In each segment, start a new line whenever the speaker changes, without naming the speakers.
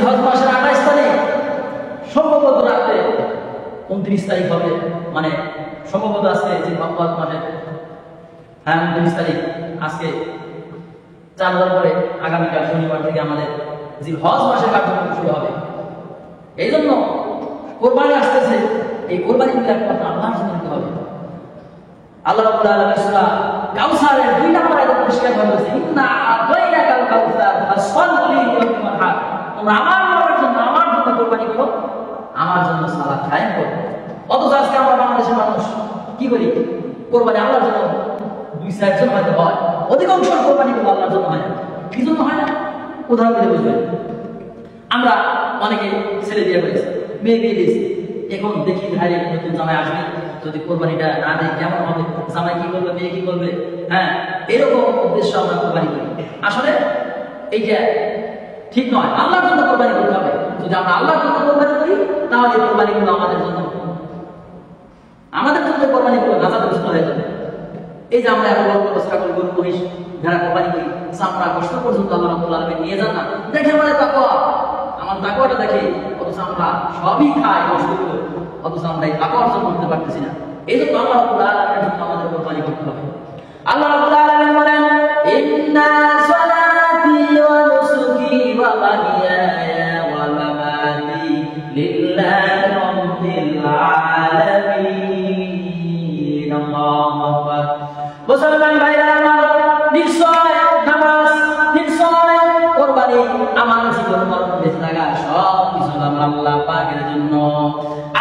হজ মাসের 28 তারিখ সম্ভবত রাতে 29 তারিখ হবে, মানে সম্ভবত আজকে যে হজ মাসের 29 তারিখ, আজকে 4 দিন পরে আগামীকাল শনিবার থেকে আমাদের যে হজ মাসের কার্যক্রম শুরু হবে। এই জন্য কোরবানি আসতেছে, এই কোরবানি একমাত্র আল্লাহর জন্য দিতে হবে। আল্লাহ রাব্বুল আলামিন সূরা কাউসারের 2 নম্বর আয়াতে পরিষ্কার করে বলেছেন, ইন্না আতাইনাকাল কাউসার ফাসল্লি লিওয়ানহার, তোমরা আমার জন্য কোরবানি করো, আমার জন্য সালাত কায়েম করো। অথচ আজকে আমরা বাংলাদেশের মানুষ কি করি, কোরবানি আল্লাহর জন্য 2-4 জন হয়তো হয়, অধিকাংশ কোরবানি গুলো আল্লাহর জন্য হয় না। কি জন্য হয় না? উদাহরণ দিতে বুঝবেন। আমরা অনেকে ছেলে বিয়ে করেছি, মেয়ে বিয়ে দিয়েছি, এখন দেখি ভাই নতুন জামাই আসবে, যদি কোরবানিটা না দেয় কেমন হবে, জামাই কি করবে, মেয়ে কি করবে, হ্যাঁ, এরকম উদ্দেশ্য আমরা কোরবানি করি। আসলে এইটা ঠিক নয়, আল্লাহর জন্য কোরবানি করতে হবে। যদি আমরা আল্লাহর জন্য কোরবানি করি তাহলে কোরবানিগুলো আমাদের জন্য কোরবানিগুলো নাজাদগ্রস্ত হয়ে যাবে। এই যে আমরা এত বড় বড় ছাগল, গরু, মহিষ, ভেড়া কোরবানি করি, চামড়া কষ্ট পর্যন্ত আল্লাহ রাব্বুল আলামিন নিয়ে যান না, দেখে মানে তাকওয়া, আমার তাকওয়াটা দেখে, অথচ আমরা সবই খাই কষ্টগুলো, অথচ আমরা এই তাকওয়া অর্জন করতে পারতেছি না। এই জন্য আল্লাহ রাব্বুল আলামিনের জন্য আমাদের কোরবানি করতে হবে। আল্লাহ রাব্বুল আলামিন বলেন, ইন্না সালাতি ওয়া নুসুকি ওয়া মাহইয়ায়া ওয়া মামাতি লিল্লাহি রাব্বিল আলামিন। আল্লাহু আকবার। মুসলমান ভাইরা আমার, নিশ্চয় নামাজ, নিশ্চয় কোরবানি, আমার জীবন মরণ বেঁচে থাকা সব কিছু আমরা আল্লাহ পাকের জন্য।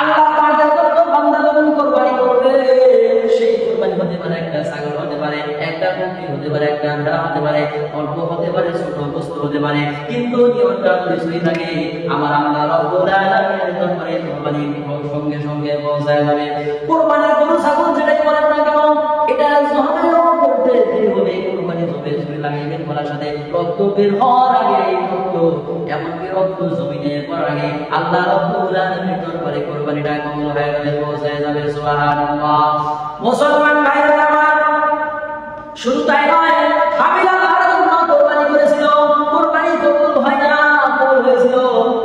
আল্লাহ পাকের জন্য বান্দা যখন কোরবানি করবে, সেই কোরবানি হতে পারে একটা ছাগল, হতে পারে একটা বকরি, হতে পারে একটা ভেড়া, হতে পারে অল্প, হতে পারে ছোট বস্তু, হতে পারে, কিন্তু নিয়মটা যদি সহি থাকে আমার আল্লাহ রাব্বুল আলামিনের দরবারে কোরবানি সঙ্গে সঙ্গে পৌঁছায় যাবে। কোরবানি গরু, ছাগল যেটাই বলেন না কেন, এটা জহরে করতে দেরি হবে। কোরবানি হবে ছুরি লাগাইবেন গলার সাথে, রক্ত বের হওয়ার আগে, রক্ত এমনকি রক্ত জমিনে পড়ার আগে আল্লাহ রাব্বুল আলামিনের দরবারে কোরবানিটা কবুল হয়ে যাবে, পৌঁছায় যাবে। সুবহানাল্লাহ। মুসলমান ভাইরা আমার, শুধু তাই নয়, হাবিলা তার জন্য কোরবানি করেছিল, কোরবানি কবুল হয় না, কবুল হয়েছিল।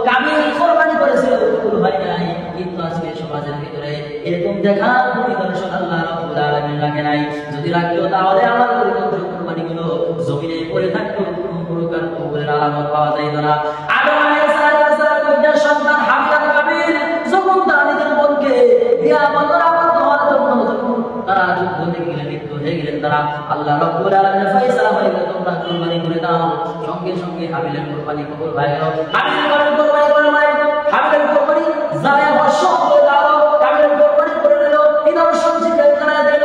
কাবিল কোরবানি করেছিল, কবুল হয় নাই। কিন্তু আজকে সমাজের ভিতরে এরকম দেখা নিদর্শন আল্লাহ রাব্বুল আলামিন রাখে নাই। যদি রাখতো তাহলে আমার অধিকাংশ কোরবানিগুলো জমিনে পড়ে থাকতো, কোনো প্রকার কবুলের আলামত পাওয়া যাইত না। আদম আলাইহিস সালামের সন্তান হাবিল কাবিল যখন তারা নিজের বোনকে বিয়া বন্ধনা হওয়ার জন্য যখন তারা যুদ্ধ লেগে গেলেন, লিপ্ত হয়ে গেলেন, তারা আল্লাহ রাব্বুল আলামিনের ফয়সালা হয়ে গেল, তোমরা কোরবানি করে দাও। সঙ্গে সঙ্গে হাবিলের কোরবানি কবুল হয়ে গেল। হাবিলের কোরবানি করে নাই, হাবিলের কোরবানি যায় বর্ষণ করে দাও, হাবিলের কোরবানি করে দিল, নিদর্শন স্বীকার করে দিল।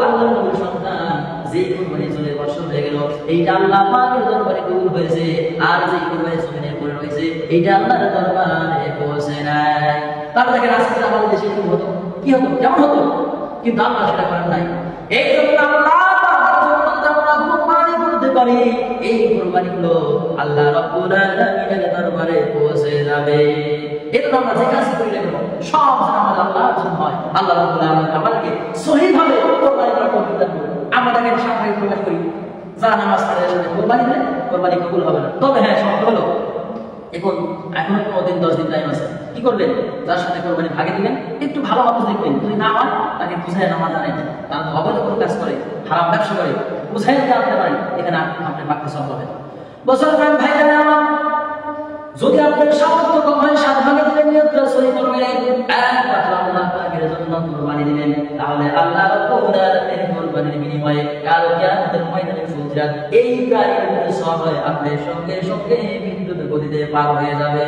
আল্লাহর নবীর সন্তান যে কোরবানি চলে বর্ষণ হয়ে গেল, এইটা আল্লাহ পাকের দরবারে কবুল হয়েছে। আর যে কোরবানি জমিনে পড়ে রয়েছে, এইটা আল্লাহর দরবারে পৌঁছে নাই। তাহলে দেখেন আজকে আমাদের দেশে কি হতো, কি হতো, কেমন হতো, কিন্তু আল্লাহ সেটা করেন নাই। এই জন্য আমরা কোরবানি করতে পারি, এই কোরবানিগুলো আল্লাহ রাব্বুল আলামিনের দরবারে পৌঁছে যাবে। এটা আমরা যে কাজ করি না কেন, সব আমাদের আল্লাহর জন্য হয়। আল্লাহ রাব্বুল আলামিন আমাদেরকে সহিভাবে কোরবানি করার তৌফিক দান করুন। আমরা দেখেন সামনে কোরবানি করি, যারা নামাজ পড়ে আসলে কোরবানি দেয়, কোরবানি কবুল হবে না। তবে হ্যাঁ, শর্ত হলো এখনো 10 দিন টাইম আছে। কি করবেন, যার সাথে কোরবানি ভাগে দিবেন, একটু ভালো মানুষ দেখবেন, যদি না হয় তাকে বুঝায় নামাজ জানেন, তারা তো অবৈধ কোনো কাজ করে, হারাম ব্যবসা করে, বুঝাই দিতে আপনি পারেন, এখানে আপনি মারতে সব হবে। মুসলমান ভাইরা আমার, যদি আপনার সামর্থ্য কম হয় 7 ভাগে দিবেন, নিয়তটা সহি করবেন, একমাত্র আল্লাহ পাকের জন্য কোরবানি দিবেন, তাহলে আল্লাহ রাব্বুল আলামিনের কোরবানির বিনিময়ে কাল কিয়ামতের ময়দানে ফুলজাত এই প্রাণীর সব হয় আপনার সঙ্গে সঙ্গে বিদ্যুৎ গতিতে পার হয়ে যাবে।